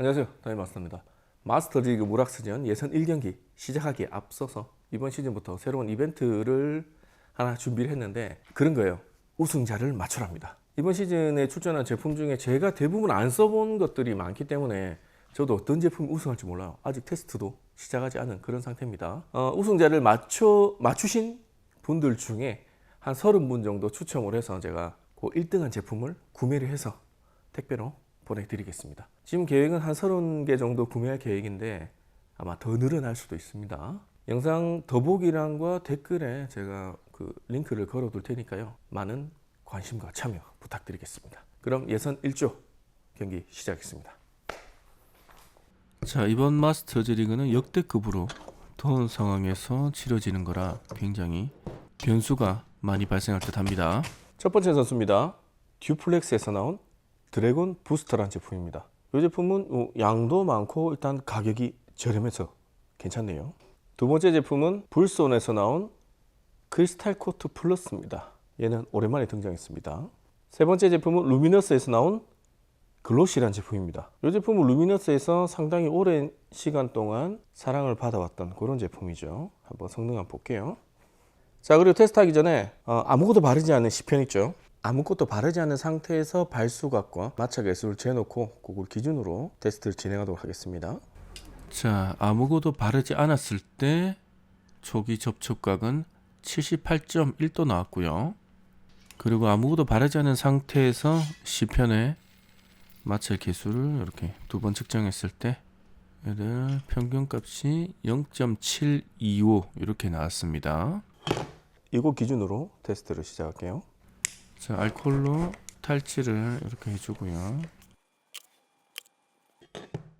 안녕하세요, 다이마스터입니다. 마스터리그 무락스전 예선 1경기 시작하기에 앞서서 이번 시즌부터 새로운 이벤트를 하나 준비를 했는데 그런 거예요. 우승자를 맞추랍니다. 이번 시즌에 출전한 제품 중에 제가 대부분 안 써본 것들이 많기 때문에 저도 어떤 제품이 우승할지 몰라요. 아직 테스트도 시작하지 않은 그런 상태입니다. 우승자를 맞추신 분들 중에 한 30분 정도 추첨을 해서 제가 그 1등한 제품을 구매를 해서 택배로 보내드리겠습니다. 지금 계획은 한 30개 정도 구매할 계획인데 아마 더 늘어날 수도 있습니다. 영상 더보기란과 댓글에 제가 그 링크를 걸어둘 테니까요. 많은 관심과 참여 부탁드리겠습니다. 그럼 예선 1조 경기 시작하겠습니다. 자, 이번 마스터즈 리그는 역대급으로 더운 상황에서 치러지는 거라 굉장히 변수가 많이 발생할 듯 합니다. 첫 번째 선수입니다. 듀플렉스에서 나온 드래곤 부스터라는 제품입니다. 이 제품은 양도 많고 일단 가격이 저렴해서 괜찮네요. 두 번째 제품은 불손에서 나온 크리스탈 코트 플러스입니다. 얘는 오랜만에 등장했습니다. 세 번째 제품은 루미너스에서 나온 글로시라는 제품입니다. 이 제품은 루미너스에서 상당히 오랜 시간 동안 사랑을 받아왔던 그런 제품이죠. 한번 성능 한번 볼게요. 자, 그리고 테스트하기 전에 아무것도 바르지 않은 시편 있죠. 아무것도 바르지 않은 상태에서 발수각과 마찰 개수를 재놓고 그걸 기준으로 테스트를 진행하도록 하겠습니다. 자, 아무것도 바르지 않았을 때 초기 접촉각은 78.1도 나왔고요. 그리고 아무것도 바르지 않은 상태에서 시편의 마찰 개수를 이렇게 두 번 측정했을 때 얘들 평균값이 0.725 이렇게 나왔습니다. 이거 기준으로 테스트를 시작할게요. 자, 알코올로 탈취를 이렇게 해주고요.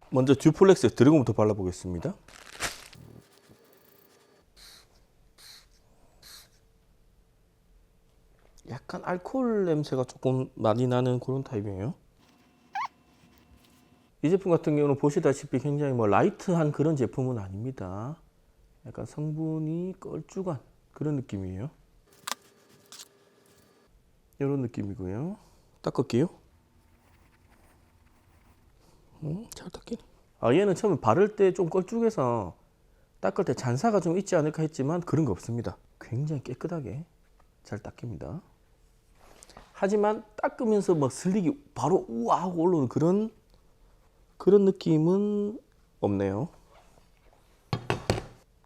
먼저 듀플렉스 드래곤부터 발라보겠습니다. 약간 알코올 냄새가 조금 많이 나는 그런 타입이에요. 이 제품 같은 경우는 보시다시피 굉장히 라이트한 그런 제품은 아닙니다. 약간 성분이 걸쭉한 그런 느낌이에요. 이런 느낌이고요. 닦을게요. 잘 닦이네. 얘는 처음에 바를 때 좀 걸쭉해서 닦을 때 잔사가 좀 있지 않을까 했지만 그런 거 없습니다. 굉장히 깨끗하게 잘 닦입니다. 하지만 닦으면서 슬릭이 바로 우와 하고 올라오는 그런 느낌은 없네요.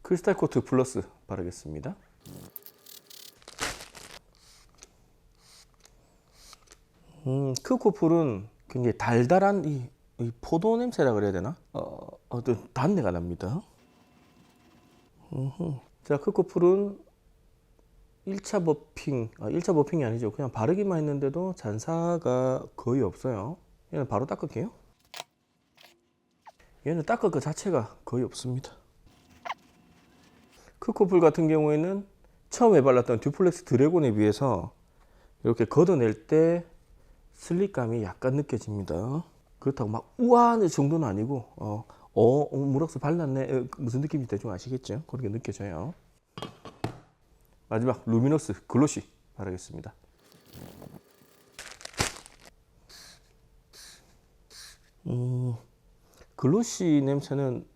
크리스탈 코트 플러스 바르겠습니다. 크코풀은 굉장히 달달한 이 포도 냄새라 그래야 되나? 어떤 단내가 납니다. 자, 크코풀은 1차 버핑, 1차 버핑이 아니죠. 그냥 바르기만 했는데도 잔사가 거의 없어요. 얘는 바로 닦을게요. 얘는 닦을 것 자체가 거의 없습니다. 크코풀 같은 경우에는 처음에 발랐던 듀플렉스 드래곤에 비해서 이렇게 걷어낼 때 슬릭감이 약간 느껴집니다. 그렇다고 막 우아한 정도는 아니고 무럭스 발랐네 무슨 느낌인지 대충 아시겠죠? 그렇게 느껴져요. 마지막 루미너스 글로시 바르겠습니다. 글로시 냄새는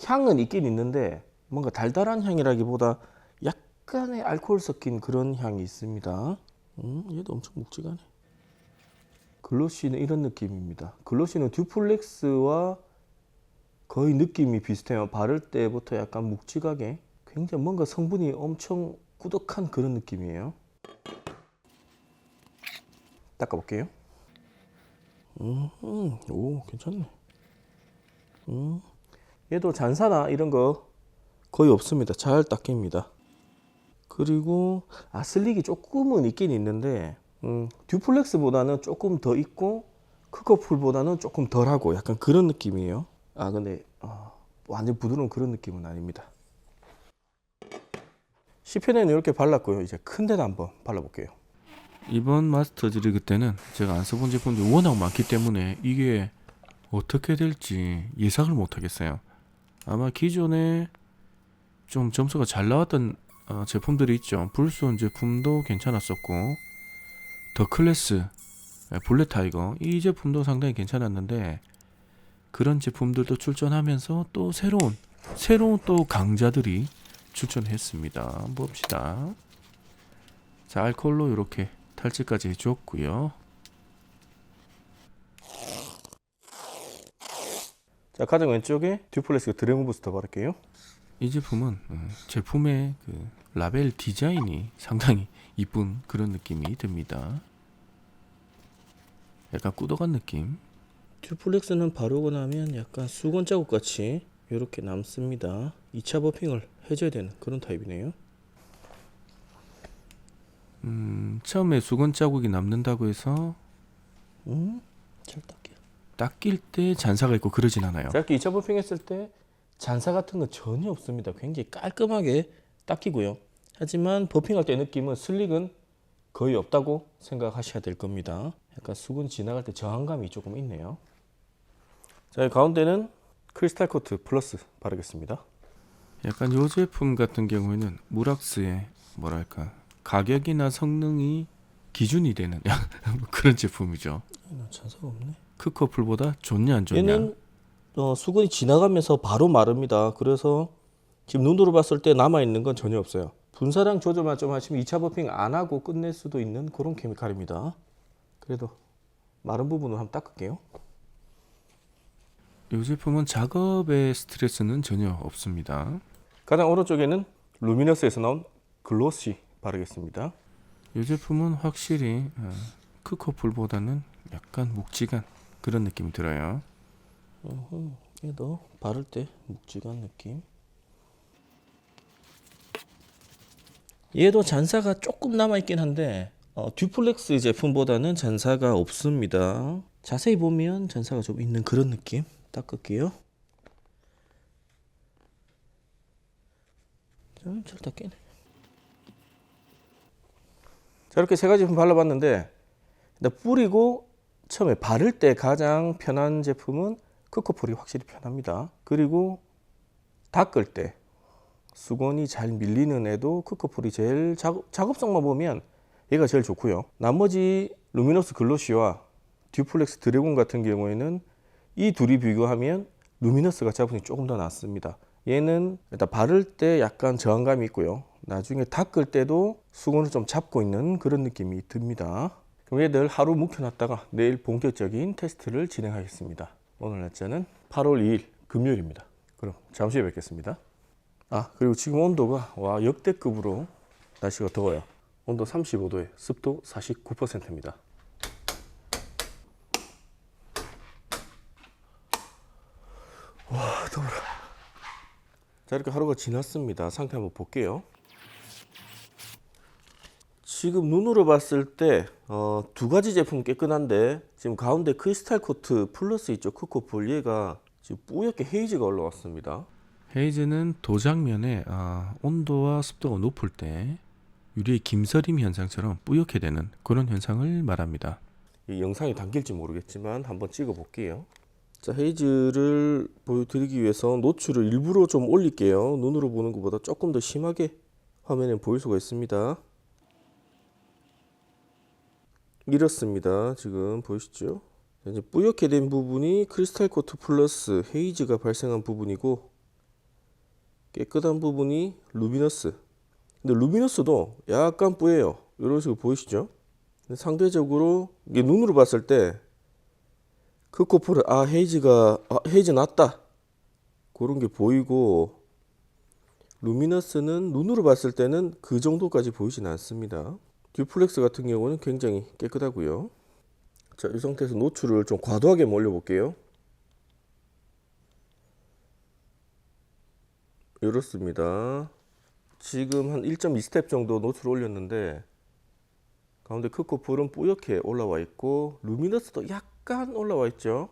향은 있긴 있는데 뭔가 달달한 향이라기보다 약간의 알코올 섞인 그런 향이 있습니다. 얘도 엄청 묵직하네. 글로시는 이런 느낌입니다. 글로시는 듀플렉스와 거의 느낌이 비슷해요. 바를 때부터 약간 묵직하게 굉장히 뭔가 성분이 엄청 꾸덕한 그런 느낌이에요. 닦아볼게요. 오, 괜찮네. 얘도 잔사나 이런 거 거의 없습니다. 잘 닦입니다. 그리고 슬릭이 조금은 있긴 있는데 듀플렉스보다는 조금 더 있고 크코풀보다는 조금 덜하고 약간 그런 느낌이에요. 근데 완전 부드러운 그런 느낌은 아닙니다. 시편에는 이렇게 발랐고요. 이제 큰 데도 한번 발라볼게요. 이번 마스터즈 리그 때는 제가 안 써본 제품들이 워낙 많기 때문에 이게 어떻게 될지 예상을 못 하겠어요. 아마 기존에 좀 점수가 잘 나왔던 제품들이 있죠. 불손 제품도 괜찮았었고 더 클래스 블랙 타이거 이 제품도 상당히 괜찮았는데 그런 제품들도 출전하면서 또 새로운 또 강자들이 출전했습니다. 한번 봅시다. 자, 알코올로 이렇게 탈취까지 해줬고요. 자, 가장 왼쪽에 듀플렉스 드래곤 부스터 바를게요. 이 제품은 제품의 그 라벨 디자인이 상당히 이쁜 그런 느낌이 듭니다. 약간 꾸덕한 느낌. 듀플렉스는 바르고 나면 약간 수건 자국 같이 이렇게 남습니다. 2차 버핑을 해줘야 되는 그런 타입이네요. 처음에 수건 자국이 남는다고 해서 잘 닦여. 닦일 때 잔사가 있고 그러진 않아요. 자, 이렇게 2차 버핑 했을 때 잔사 같은 거 전혀 없습니다. 굉장히 깔끔하게 닦이고요. 하지만 버핑할 때 느낌은 슬릭은 거의 없다고 생각하셔야 될 겁니다. 약간 수건 지나갈 때 저항감이 조금 있네요. 자, 이 가운데는 크리스탈 코트 플러스 바르겠습니다. 약간 이 제품 같은 경우에는 무락스의 뭐랄까 가격이나 성능이 기준이 되는 그런 제품이죠. 잔사가 없네. 크커플보다 좋냐 안 좋냐. 얘는 수건이 지나가면서 바로 마릅니다. 그래서 지금 눈으로 봤을 때 남아있는 건 전혀 없어요. 분사량 조절만 좀 하시면 2차 버핑 안 하고 끝낼 수도 있는 그런 케미칼입니다. 그래도 마른 부분을 한번 닦을게요. 이 제품은 작업에 스트레스는 전혀 없습니다. 가장 오른쪽에는 루미너스에서 나온 글로시 바르겠습니다. 이 제품은 확실히 크커플보다는 약간 묵직한 그런 느낌이 들어요. 얘도 바를 때 묵직한 느낌. 얘도 잔사가 조금 남아있긴 한데 듀플렉스 제품보다는 잔사가 없습니다. 자세히 보면 잔사가 좀 있는 그런 느낌. 닦을게요. 잘 닦이네. 자, 이렇게 세 가지 제품 발라봤는데 뿌리고 처음에 바를 때 가장 편한 제품은 크커플이 확실히 편합니다. 그리고 닦을 때 수건이 잘 밀리는 애도 크커플이 제일 작업성만 보면 얘가 제일 좋고요. 나머지 루미너스 글로시와 듀플렉스 드래곤 같은 경우에는 이 둘이 비교하면 루미너스가 잡음이 조금 더 낫습니다. 얘는 일단 바를 때 약간 저항감이 있고요. 나중에 닦을 때도 수건을 좀 잡고 있는 그런 느낌이 듭니다. 그럼 얘들 하루 묵혀놨다가 내일 본격적인 테스트를 진행하겠습니다. 오늘 날짜는 8월 2일 금요일입니다. 그럼 잠시 후에 뵙겠습니다. 그리고 지금 온도가 역대급으로 날씨가 더워요. 온도 35도에 습도 49%입니다. 와, 더워라. 자, 이렇게 하루가 지났습니다. 상태 한번 볼게요. 지금 눈으로 봤을 때 두 가지 제품 깨끗한데 지금 가운데 크리스탈 코트 플러스 있죠. 크코플 얘가 지금 뿌옇게 헤이즈가 올라왔습니다. 헤이즈는 도장면에 온도와 습도가 높을 때 유리의 김서림 현상처럼 뿌옇게 되는 그런 현상을 말합니다. 이 영상이 담길지 모르겠지만 한번 찍어 볼게요. 자, 헤이즈를 보여드리기 위해서 노출을 일부러 좀 올릴게요. 눈으로 보는 것보다 조금 더 심하게 화면에 보일 수가 있습니다. 이렇습니다. 지금 보이시죠? 이제 뿌옇게 된 부분이 크리스탈 코트 플러스 헤이즈가 발생한 부분이고 깨끗한 부분이 루미너스. 근데 루미너스도 약간 뿌예요. 이런 식으로 보이시죠? 근데 상대적으로 이게 눈으로 봤을 때 크코플은 헤이즈 났다 그런 게 보이고 루미너스는 눈으로 봤을 때는 그 정도까지 보이진 않습니다. 듀플렉스 같은 경우는 굉장히 깨끗하고요. 자, 이 상태에서 노출을 좀 과도하게 올려 볼게요. 이렇습니다. 지금 한 1.2스텝 정도 노출을 올렸는데 가운데 크코플은 뿌옇게 올라와 있고 루미너스도 약간 올라와 있죠.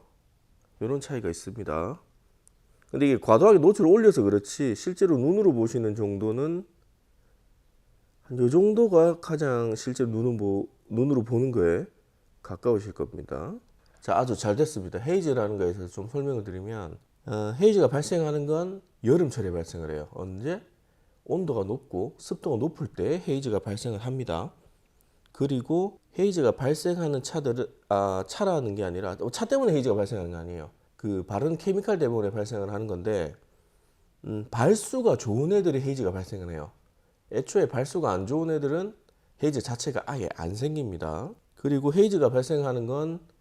이런 차이가 있습니다. 근데 이게 과도하게 노출을 올려서 그렇지 실제로 눈으로 보시는 정도는 한 이 정도가 가장 실제로 눈으로 보는 거에 가까우실 겁니다. 자, 아주 잘 됐습니다. 헤이즈라는 거에 대해서 좀 설명을 드리면 헤이즈가 발생하는 건 여름철에 발생을 해요. 언제? 온도가 높고 습도가 높을 때 헤이즈가 발생을 합니다. 그리고 헤이즈가 발생하는 차라는 게 아니라 차 때문에 헤이즈가 발생하는 게 아니에요. 그 바른 케미칼 때문에 발생을 하는 건데 발수가 좋은 애들이 헤이즈가 발생을 해요. 애초에 발수가 안 좋은 애들은 헤이즈 자체가 아예 안 생깁니다. 그리고 헤이즈가 발생하는 건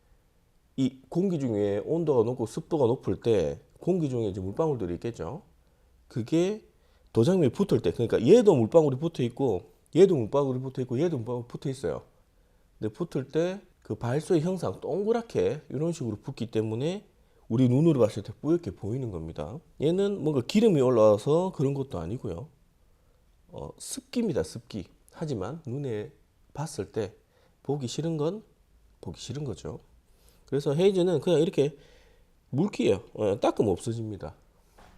이 공기 중에 온도가 높고 습도가 높을 때 공기 중에 이제 물방울들이 있겠죠. 그게 도장면에 붙을 때, 그러니까 얘도 물방울이 붙어 있고 얘도 물방울이 붙어 있고 얘도 물방울이 붙어 있어요. 근데 붙을 때 그 발수의 형상 동그랗게 이런 식으로 붙기 때문에 우리 눈으로 봤을 때 뿌옇게 보이는 겁니다. 얘는 뭔가 기름이 올라와서 그런 것도 아니고요. 습기입니다, 습기. 하지만 눈에 봤을 때 보기 싫은 건 보기 싫은 거죠. 그래서 헤이즈는 그냥 이렇게 물기예요. 닦으면 없어집니다.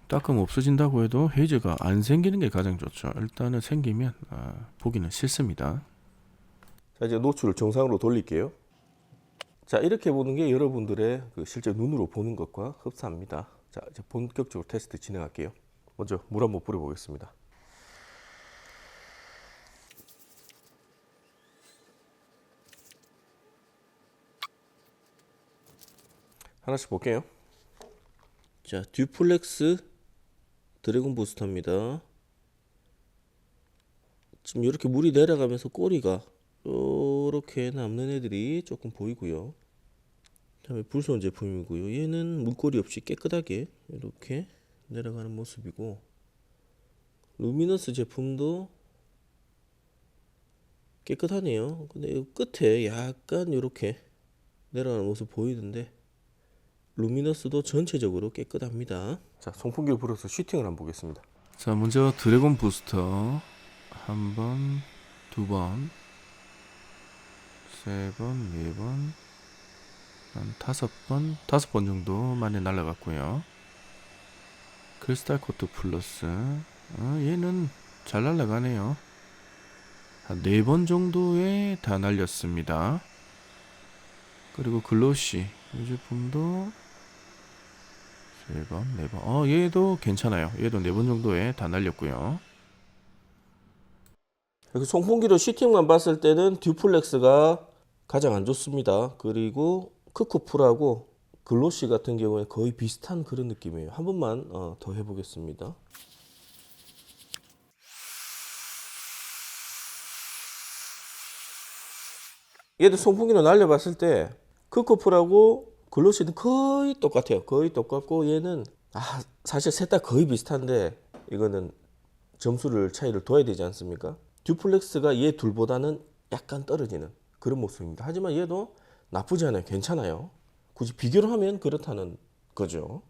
닦으면 없어진다고 해도 헤이즈가 안 생기는 게 가장 좋죠. 일단은 생기면 보기는 싫습니다. 자, 이제 노출을 정상으로 돌릴게요. 자, 이렇게 보는 게 여러분들의 그 실제 눈으로 보는 것과 흡사합니다. 자, 이제 본격적으로 테스트 진행할게요. 먼저 물 한번 뿌려보겠습니다. 하나씩 볼게요. 자, 듀플렉스 드래곤 부스터입니다. 지금 이렇게 물이 내려가면서 꼬리가 이렇게 남는 애들이 조금 보이고요. 다음에 불소원 제품이고요. 얘는 물꼬리 없이 깨끗하게 이렇게 내려가는 모습이고, 루미너스 제품도 깨끗하네요. 근데 이 끝에 약간 이렇게 내려가는 모습 보이는데 루미너스도 전체적으로 깨끗합니다. 자, 송풍기를 불어서 슈팅을 한번 보겠습니다. 자, 먼저 드래곤 부스터 한 번, 두 번, 세 번, 네 번, 한 다섯 번 정도 만에 날아갔고요. 크리스탈 코트 플러스 얘는 잘 날아가네요. 한 네 번 정도에 다 날렸습니다. 그리고 글로시 이 제품도 세 번, 네 번. 얘도 괜찮아요. 얘도 네 번 정도에 다 날렸고요. 송풍기로 슈팅만 봤을 때는 듀플렉스가 가장 안 좋습니다. 그리고 크코풀하고 글로시 같은 경우에 거의 비슷한 그런 느낌이에요. 한 번만 더 해보겠습니다. 얘도 송풍기로 날려봤을 때 크코풀하고 글로시는 거의 똑같아요. 거의 똑같고 얘는 사실 셋 다 거의 비슷한데 이거는 점수를 차이를 둬야 되지 않습니까? 듀플렉스가 얘 둘보다는 약간 떨어지는 그런 모습입니다. 하지만 얘도 나쁘지 않아요. 괜찮아요. 굳이 비교를 하면 그렇다는 거죠.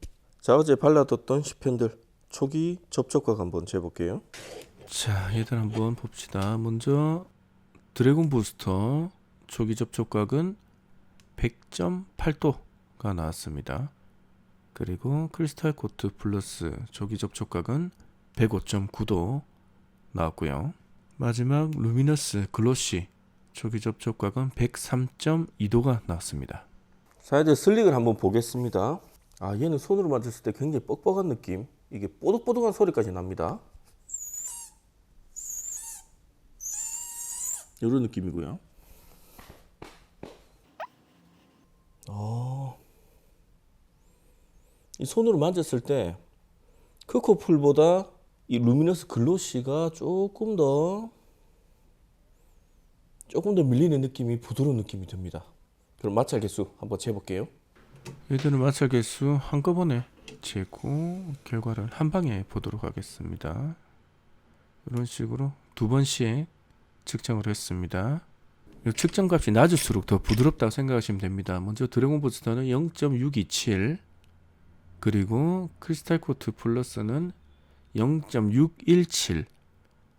자, 어제 발라뒀던 시펜들 초기 접촉각 한번 재볼게요. 자, 얘들 한번 봅시다. 먼저 드래곤 부스터 초기 접촉각은 100.8도가 나왔습니다. 그리고 크리스탈 코트 플러스 초기 접촉각은 105.9도 나왔고요. 마지막 루미너스 글로시 초기 접촉각은 103.2도가 나왔습니다. 자, 이제 슬릭을 한번 보겠습니다. 얘는 손으로 만졌을 때 굉장히 뻑뻑한 느낌, 이게 뽀득뽀득한 소리까지 납니다. 이런 느낌이고요. 이 손으로 만졌을 때 크코풀보다 이 루미너스 글로시가 조금 더 밀리는 느낌이, 부드러운 느낌이 듭니다. 그럼 마찰 개수 한번 재볼게요. 얘들은 마찰 개수 한꺼번에 재고 결과를 한 방에 보도록 하겠습니다. 이런 식으로 두 번씩 측정을 했습니다. 이 측정값이 낮을수록 더 부드럽다고 생각하시면 됩니다. 먼저 드래곤 부스터는 0.627, 그리고 크리스탈 코트 플러스는 0.617,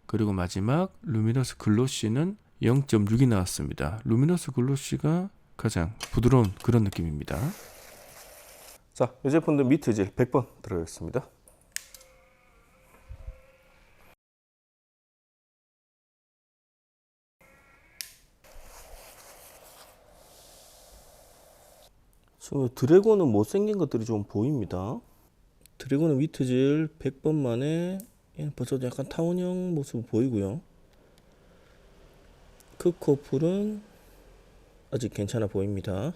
그리고 마지막 루미너스 글로시는 0.6이 나왔습니다. 루미너스 글로시가 가장 부드러운 그런 느낌입니다. 자, 이 제품도 미트질 100번 들어가겠습니다. 지금 드래곤은 못생긴 것들이 좀 보입니다. 드래곤은 미트질 100번 만에 벌써 약간 타원형 모습 보이고요. 크코풀은 아직 괜찮아 보입니다.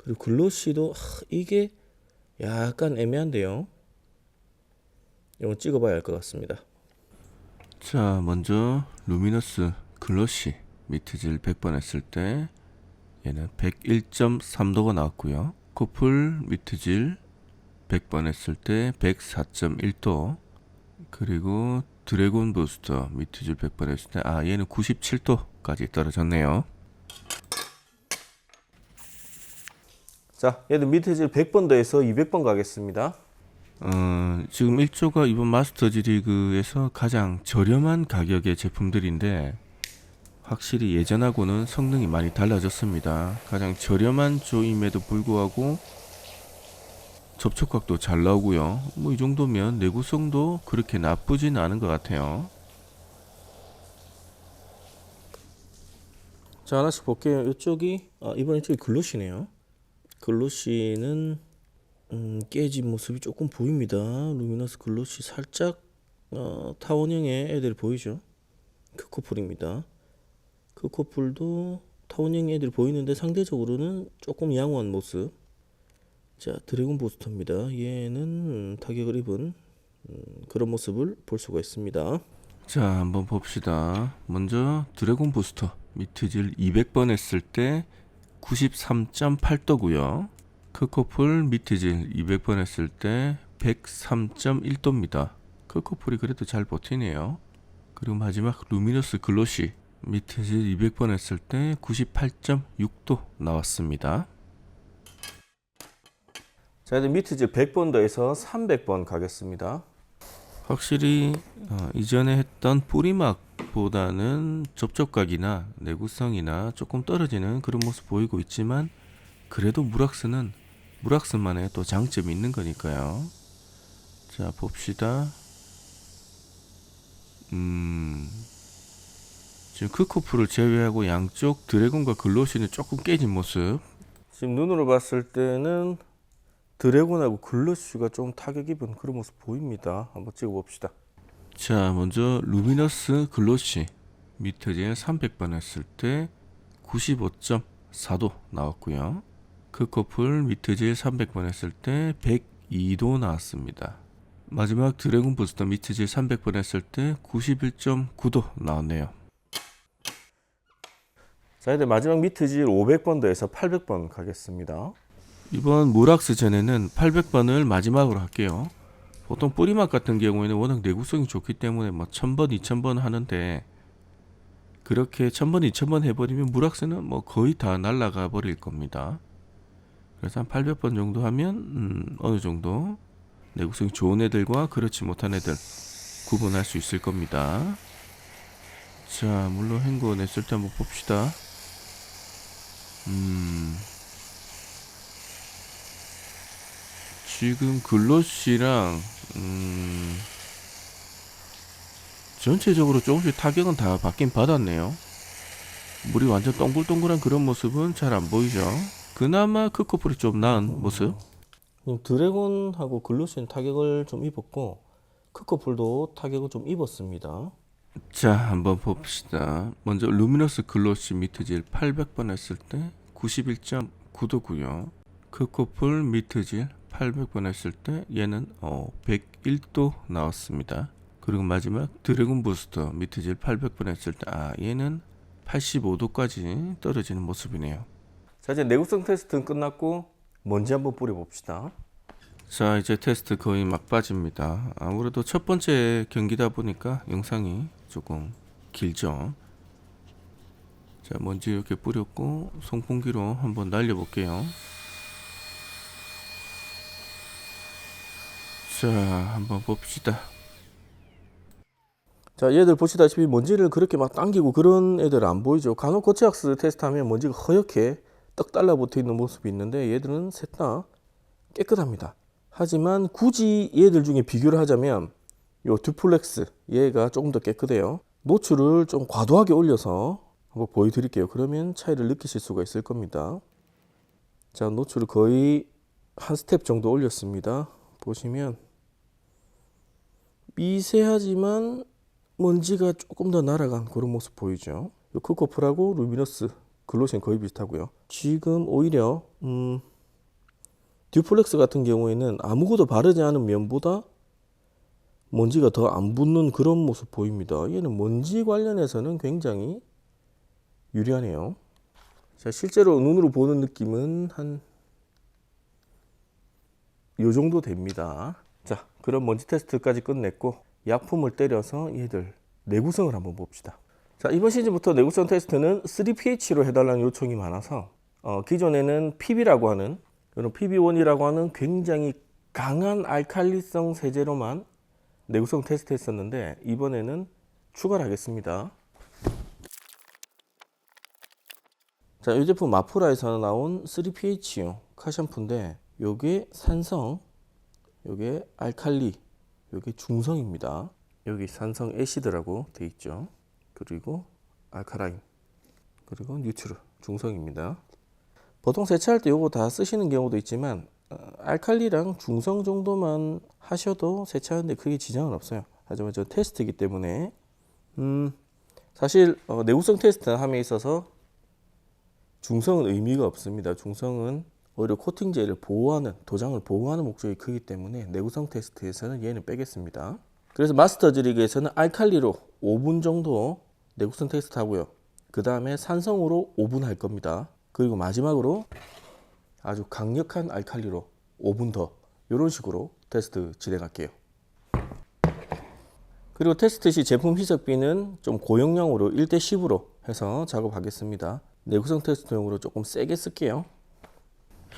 그리고 글로시도 이게 약간 애매한데요. 이건 찍어봐야 할 것 같습니다. 자, 먼저 루미너스 글로시 미트질 100번 했을 때 얘는 101.3도가 나왔고요. 코풀 미트질 100번 했을 때 104.1도, 그리고 드래곤 부스터 미트질 100번 했을 때 얘는 97도까지 떨어졌네요. 자, 얘들 미트질 100번 더해서 200번 가겠습니다. 지금 1조가 이번 마스터즈 리그에서 가장 저렴한 가격의 제품들인데 확실히 예전하고는 성능이 많이 달라졌습니다. 가장 저렴한 조임에도 불구하고 접촉각도 잘 나오고요. 뭐 이 정도면 내구성도 그렇게 나쁘진 않은 것 같아요. 자, 하나씩 볼게요. 이쪽이 이번 이쪽이 글로시네요. 글로시는 깨진 모습이 조금 보입니다. 루미너스 글로시 살짝 타원형의 애들 보이죠? 크코풀입니다. 크코풀도 타원형의 애들 보이는데 상대적으로는 조금 양호한 모습. 자, 드래곤 부스터입니다. 얘는 타격을 입은 그런 모습을 볼 수가 있습니다. 자, 한번 봅시다. 먼저 드래곤 부스터 미트질 200번 했을 때 93.8도고요. 크코풀 미트질 200번 했을 때 103.1도입니다. 크코풀이 그래도 잘 버티네요. 그리고 마지막 루미너스 글로시 미트질 200번 했을 때 98.6도 나왔습니다. 자, 이제 미트질 100번 더해서 300번 가겠습니다. 확실히 이전에 했던 뿌리막보다는 접촉각이나 내구성이나 조금 떨어지는 그런 모습 보이고 있지만 그래도 무락스만의 또 장점이 있는 거니까요. 자, 봅시다. 지금 크코프를 제외하고 양쪽 드래곤과 글로시는 조금 깨진 모습. 지금 눈으로 봤을 때는 드래곤하고 글로시가 좀 타격 입은 그런 모습 보입니다. 한번 찍어봅시다. 자, 먼저 루미너스 글로시 미터질 300번 했을 때 95.4도 나왔고요. 크코풀 미트질 300번 했을 때 102도 나왔습니다. 마지막 드래곤 부스터 미트질 300번 했을 때 91.9도 나왔네요. 자, 이제 마지막 미트질 500번 더해서 800번 가겠습니다. 이번 무락스 전에는 800번을 마지막으로 할게요. 보통 뿌리막 같은 경우에는 워낙 내구성이 좋기 때문에 뭐 1000번, 2000번 하는데 그렇게 1000번, 2000번 해버리면 무락스는 뭐 거의 다 날아가 버릴 겁니다. 그래서 한 800번 정도 하면 어느 정도 내구성이 좋은 애들과 그렇지 못한 애들 구분할 수 있을 겁니다. 자, 물론 헹궈 냈을 때 한번 봅시다. 지금 글로시랑 전체적으로 조금씩 타격은 다 받긴 받았네요. 물이 완전 동글동글한 그런 모습은 잘 안 보이죠. 그나마 크코풀이 좀 나은 모습. 드래곤하고 글로시는 타격을 좀 입었고 크코풀도 타격을 좀 입었습니다. 자, 한번 봅시다. 먼저 루미너스 글로시 미트질 800번 했을 때 91.9도고요. 크코풀 미트질 800번 했을 때 얘는 101도 나왔습니다. 그리고 마지막 드래곤 부스터 미트질 800번 했을 때 얘는 85도까지 떨어지는 모습이네요. 자, 이제 내구성 테스트는 끝났고 먼지 한번 뿌려봅시다. 자, 이제 테스트 거의 막바지입니다. 아무래도 첫 번째 경기다 보니까 영상이 조금 길죠. 자, 먼지 이렇게 뿌렸고 송풍기로 한번 날려볼게요. 자, 한번 봅시다. 자, 얘들 보시다시피 먼지를 그렇게 막 당기고 그런 애들 안 보이죠. 간혹 고체학스 테스트하면 먼지가 허옇게 떡 달라붙어 있는 모습이 있는데 얘들은 셋 다 깨끗합니다. 하지만 굳이 얘들 중에 비교를 하자면 요 듀플렉스 얘가 조금 더 깨끗해요. 노출을 좀 과도하게 올려서 한번 보여드릴게요. 그러면 차이를 느끼실 수가 있을 겁니다. 자, 노출을 거의 한 스텝 정도 올렸습니다. 보시면 미세하지만 먼지가 조금 더 날아간 그런 모습 보이죠. 요 크코풀하고 루미너스 글로시는 거의 비슷하고요. 지금 오히려 듀플렉스 같은 경우에는 아무것도 바르지 않은 면보다 먼지가 더 안 붙는 그런 모습 보입니다. 얘는 먼지 관련해서는 굉장히 유리하네요. 자, 실제로 눈으로 보는 느낌은 한 요 정도 됩니다. 자, 그럼 먼지 테스트까지 끝냈고 약품을 때려서 얘들 내구성을 한번 봅시다. 자, 이번 시즌부터 내구성 테스트는 3pH로 해달라는 요청이 많아서 기존에는 PB라고 하는 이런 PB1이라고 하는 굉장히 강한 알칼리성 세제로만 내구성 테스트 했었는데 이번에는 추가를 하겠습니다. 자, 이 제품 마프라에서 나온 3pH용 카샴푸인데 요게 산성, 요게 알칼리, 요게 중성입니다. 여기 산성 애시드라고 돼 있죠. 그리고 알카라인, 그리고 뉴트럴, 중성입니다. 보통 세차할 때 요거 다 쓰시는 경우도 있지만 알칼리랑 중성 정도만 하셔도 세차하는데 크게 지장은 없어요. 하지만 저 테스트이기 때문에 사실 내구성 테스트 함에 있어서 중성은 의미가 없습니다. 중성은 오히려 코팅제를 보호하는, 도장을 보호하는 목적이 크기 때문에 내구성 테스트에서는 얘는 빼겠습니다. 그래서 마스터즈 리그에서는 알칼리로 5분 정도 내구성 테스트 하고요. 그 다음에 산성으로 5분 할 겁니다. 그리고 마지막으로 아주 강력한 알칼리로 5분 더, 이런 식으로 테스트 진행할게요. 그리고 테스트 시 제품 희석비는 좀 고용량으로 1대10으로 해서 작업하겠습니다. 내구성 테스트용으로 조금 세게 쓸게요.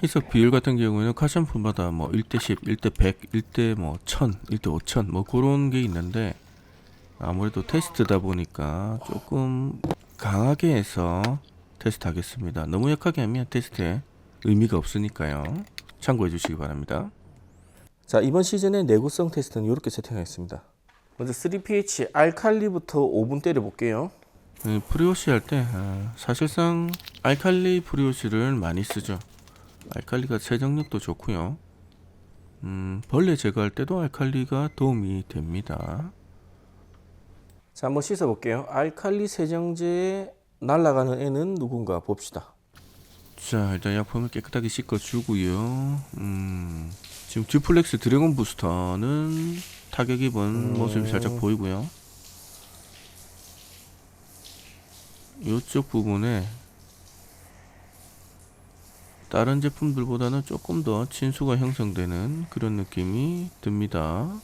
희석 비율 같은 경우에는 카샴푸마다 뭐 1대10, 1대100, 1대 뭐 1000, 1대 5000 뭐 그런 게 있는데 아무래도 테스트다 보니까 조금 강하게 해서 테스트 하겠습니다. 너무 약하게 하면 테스트에 의미가 없으니까요. 참고해 주시기 바랍니다. 자, 이번 시즌의 내구성 테스트는 이렇게 세팅하겠습니다. 먼저 3pH 알칼리부터 5분 때려 볼게요. 프리워시 할 때 사실상 알칼리 프리워시를 많이 쓰죠. 알칼리가 세정력도 좋고요. 벌레 제거할 때도 알칼리가 도움이 됩니다. 자, 한번 씻어 볼게요. 알칼리 세정제에 날아가는 애는 누군가 봅시다. 자, 일단 약품을 깨끗하게 씻어 주고요. 지금 듀플렉스 드래곤 부스터는 타격 입은 모습이 살짝 보이고요. 이쪽 부분에 다른 제품들보다는 조금 더 친수가 형성되는 그런 느낌이 듭니다.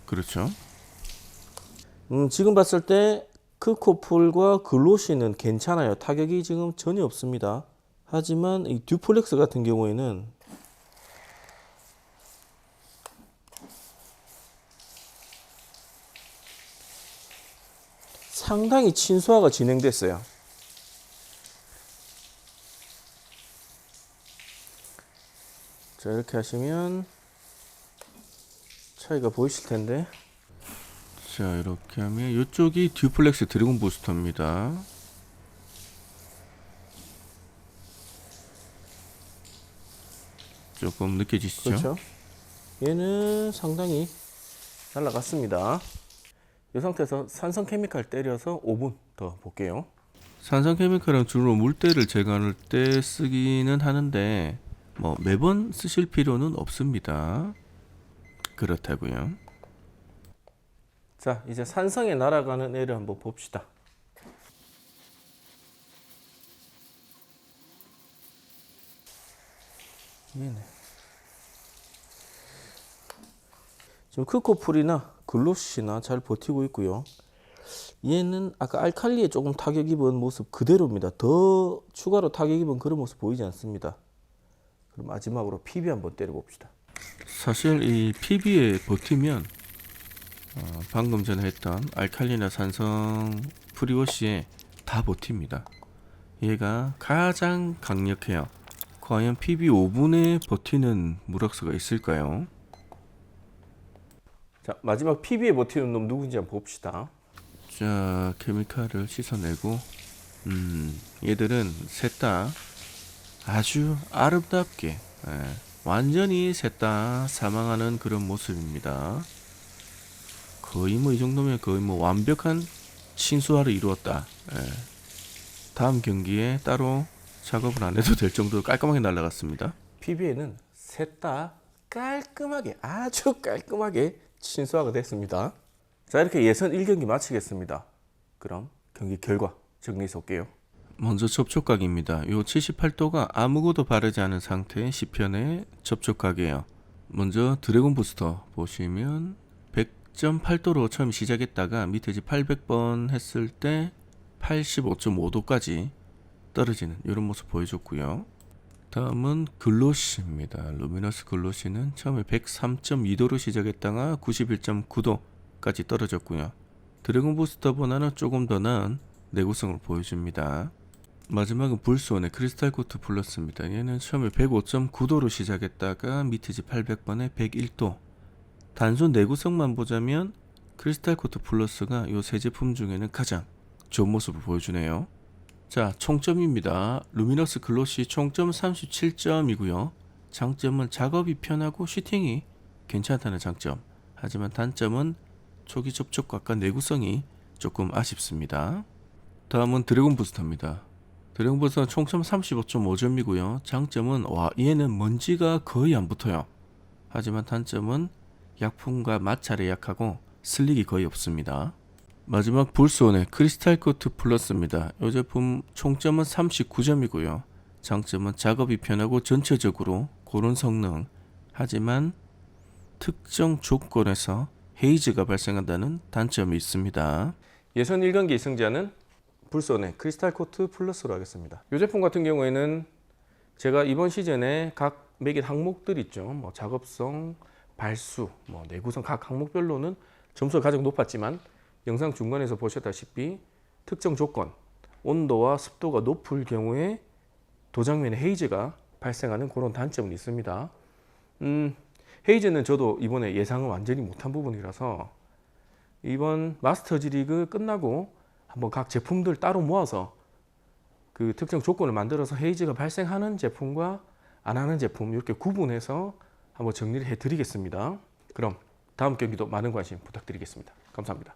그렇죠. 지금 봤을 때 크코풀과 글로시는 괜찮아요. 타격이 지금 전혀 없습니다. 하지만 이 듀플렉스 같은 경우에는 상당히 친수화가 진행됐어요. 자, 이렇게 하시면 차이가 보이실 텐데. 자, 이렇게 하면 이쪽이 듀플렉스 드래곤 부스터입니다. 조금 느껴지시죠? 그렇죠. 얘는 상당히 날라갔습니다. 이 상태에서 산성 케미칼 때려서 5분 더 볼게요. 산성 케미칼은 주로 물때를 제거할 때 쓰기는 하는데 뭐 매번 쓰실 필요는 없습니다. 그렇다고요. 자, 이제 산성에 날아가는 애를 한번 봅시다. 얘네. 지금 크코풀이나 글로시나 잘 버티고 있고요. 얘는 아까 알칼리에 조금 타격 입은 모습 그대로입니다. 더 추가로 타격 입은 그런 모습 보이지 않습니다. 그럼 마지막으로 PB 한번 때려 봅시다. 사실 이 PB에 버티면 방금 전에 했던 알칼리나 산성 프리워시에 다 버팁니다. 얘가 가장 강력해요. 과연 PB 5분에 버티는 무락스가 있을까요? 자, 마지막 PB에 버티는 놈 누군지 한번 봅시다. 자, 케미칼을 씻어내고 얘들은 셋 다 아주 아름답게 완전히 셋 다 사망하는 그런 모습입니다. 거의 뭐 이 정도면 거의 뭐 완벽한 친수화를 이루었다. 다음 경기에 따로 작업을 안 해도 될 정도로 깔끔하게 날아갔습니다. PBA는 셋 다 깔끔하게, 아주 깔끔하게 친수화가 됐습니다. 자, 이렇게 예선 1경기 마치겠습니다. 그럼 경기 결과 정리해서 올게요. 먼저 접촉각입니다. 요 78도가 아무것도 바르지 않은 상태의 10편의 접촉각이에요. 먼저 드래곤 부스터 보시면 100.8도로 처음 시작했다가 밑에 800번 했을 때 85.5도까지 떨어지는 이런 모습 보여줬고요. 다음은 글로시입니다. 루미너스 글로시는 처음에 103.2도로 시작했다가 91.9도까지 떨어졌고요. 드래곤 부스터보다는 조금 더 나은 내구성을 보여줍니다. 마지막은 불소원의 크리스탈 코트 플러스입니다. 얘는 처음에 105.9도로 시작했다가 밑에 800번에 101도. 단순 내구성만 보자면 크리스탈 코트 플러스가 이 세 제품 중에는 가장 좋은 모습을 보여주네요. 자, 총점입니다. 루미너스 글로시 총점 37점이고요. 장점은 작업이 편하고 슈팅이 괜찮다는 장점. 하지만 단점은 초기 접촉각과 내구성이 조금 아쉽습니다. 다음은 드래곤 부스터입니다. 드래곤 부스터는 총점 35.5점이고요. 장점은 얘는 먼지가 거의 안 붙어요. 하지만 단점은 약품과 마찰에 약하고 슬릭이 거의 없습니다. 마지막 불소원의 크리스탈 코트 플러스입니다. 이 제품 총점은 39점이고요. 장점은 작업이 편하고 전체적으로 그런 성능. 하지만 특정 조건에서 헤이즈가 발생한다는 단점이 있습니다. 예선 1경기 승자는 불소원의 크리스탈 코트 플러스로 하겠습니다. 이 제품 같은 경우에는 제가 이번 시즌에 각 매긴 항목들 있죠. 뭐 작업성, 발수, 내구성 각 항목별로는 점수가 가장 높았지만 영상 중간에서 보셨다시피 특정 조건, 온도와 습도가 높을 경우에 도장면에 헤이즈가 발생하는 그런 단점은 있습니다. 헤이즈는 저도 이번에 예상을 완전히 못한 부분이라서 이번 마스터즈 리그 끝나고 한번 각 제품들 따로 모아서 그 특정 조건을 만들어서 헤이즈가 발생하는 제품과 안 하는 제품 이렇게 구분해서 한번 정리를 해드리겠습니다. 그럼 다음 경기도 많은 관심 부탁드리겠습니다. 감사합니다.